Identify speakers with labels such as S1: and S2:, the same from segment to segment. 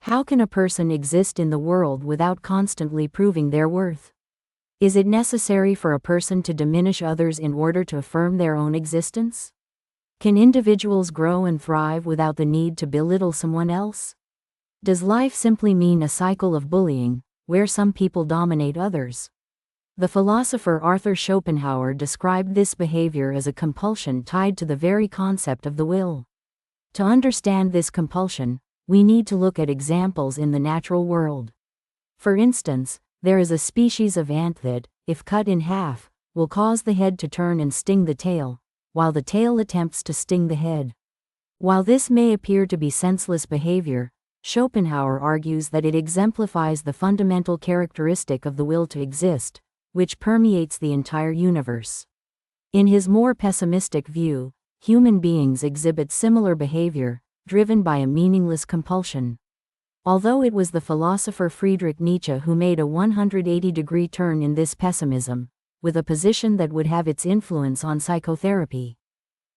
S1: How can a person exist in the world without constantly proving their worth? Is it necessary for a person to diminish others in order to affirm their own existence? Can individuals grow and thrive without the need to belittle someone else? Does life simply mean a cycle of bullying, where some people dominate others? The philosopher Arthur Schopenhauer described this behavior as a compulsion tied to the very concept of the will. To understand this compulsion, we need to look at examples in the natural world. For instance, there is a species of ant that, if cut in half, will cause the head to turn and sting the tail, while the tail attempts to sting the head. While this may appear to be senseless behavior, Schopenhauer argues that it exemplifies the fundamental characteristic of the will to exist, which permeates the entire universe. In his more pessimistic view, human beings exhibit similar behavior, driven by a meaningless compulsion. Although it was the philosopher Friedrich Nietzsche who made a 180-degree turn in this pessimism, with a position that would have its influence on psychotherapy.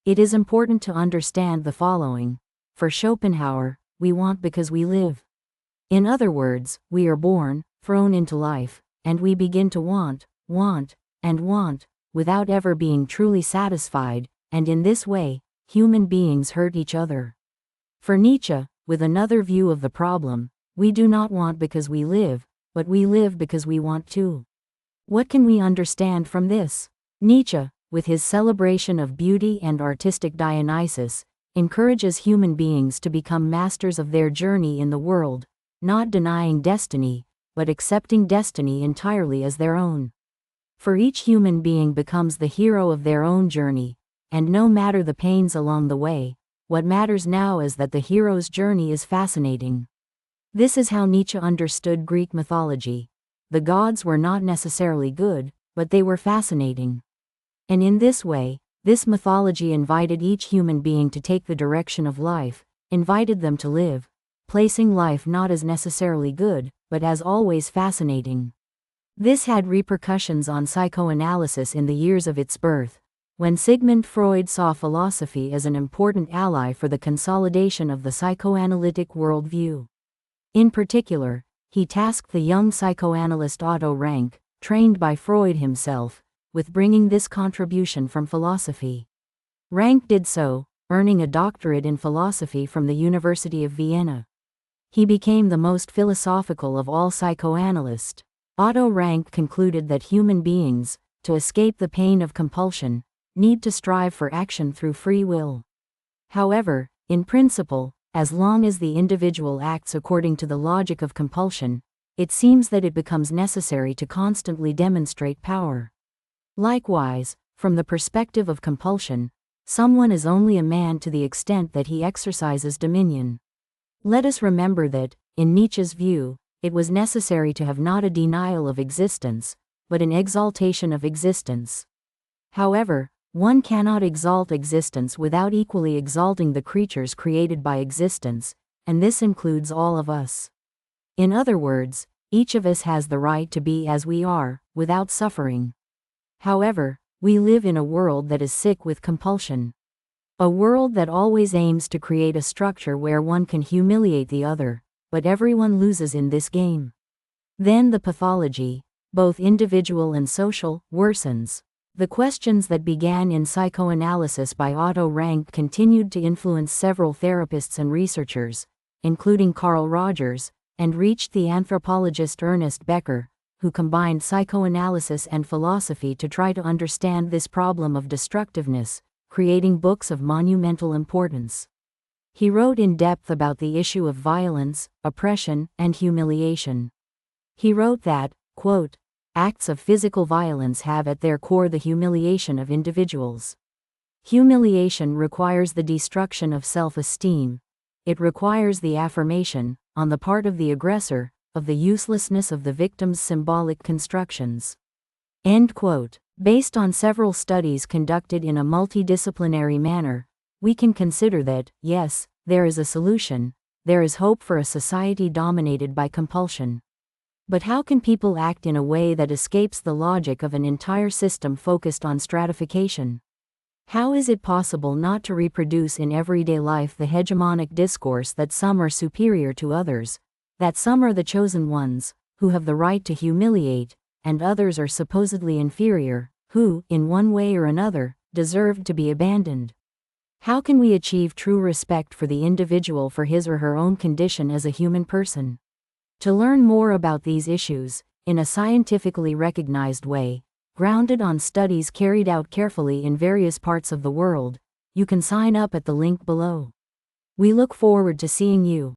S1: It is important to understand the following. For Schopenhauer, we want because we live. In other words, we are born, thrown into life, and we begin to want, without ever being truly satisfied, and in this way, human beings hurt each other. For Nietzsche, with another view of the problem, we do not want because we live, but we live because we want to. What can we understand from this? Nietzsche, with his celebration of beauty and artistic Dionysus, encourages human beings to become masters of their journey in the world, not denying destiny, but accepting destiny entirely as their own. For each human being becomes the hero of their own journey, and no matter the pains along the way, what matters now is that the hero's journey is fascinating. This is how Nietzsche understood Greek mythology. The gods were not necessarily good, but they were fascinating. And in this way, this mythology invited each human being to take the direction of life, invited them to live, placing life not as necessarily good, but as always fascinating. This had repercussions on psychoanalysis in the years of its birth, when Sigmund Freud saw philosophy as an important ally for the consolidation of the psychoanalytic worldview. In particular, he tasked the young psychoanalyst Otto Rank, trained by Freud himself, with bringing this contribution from philosophy. Rank did so, earning a doctorate in philosophy from the University of Vienna. He became the most philosophical of all psychoanalysts. Otto Rank concluded that human beings, to escape the pain of compulsion, need to strive for action through free will. However, in principle, as long as the individual acts according to the logic of compulsion, it seems that it becomes necessary to constantly demonstrate power. Likewise, from the perspective of compulsion, someone is only a man to the extent that he exercises dominion. Let us remember that, in Nietzsche's view, it was necessary to have not a denial of existence, but an exaltation of existence. However, one cannot exalt existence without equally exalting the creatures created by existence, and this includes all of us. In other words, each of us has the right to be as we are, without suffering. However, we live in a world that is sick with compulsion. A world that always aims to create a structure where one can humiliate the other, but everyone loses in this game. Then the pathology, both individual and social, worsens. The questions that began in psychoanalysis by Otto Rank continued to influence several therapists and researchers, including Carl Rogers, and reached the anthropologist Ernest Becker, who combined psychoanalysis and philosophy to try to understand this problem of destructiveness, creating books of monumental importance. He wrote in depth about the issue of violence, oppression, and humiliation. He wrote that, quote, acts of physical violence have at their core the humiliation of individuals. Humiliation requires the destruction of self-esteem. It requires the affirmation, on the part of the aggressor, of the uselessness of the victim's symbolic constructions. End quote. Based on several studies conducted in a multidisciplinary manner, we can consider that, yes, there is a solution, there is hope for a society dominated by compulsion. But how can people act in a way that escapes the logic of an entire system focused on stratification? How is it possible not to reproduce in everyday life the hegemonic discourse that some are superior to others, That some are the chosen ones, who have the right to humiliate, and others are supposedly inferior, who, in one way or another, deserve to be abandoned. How can we achieve true respect for the individual for his or her own condition as a human person? To learn more about these issues, in a scientifically recognized way, grounded on studies carried out carefully in various parts of the world, you can sign up at the link below. We look forward to seeing you.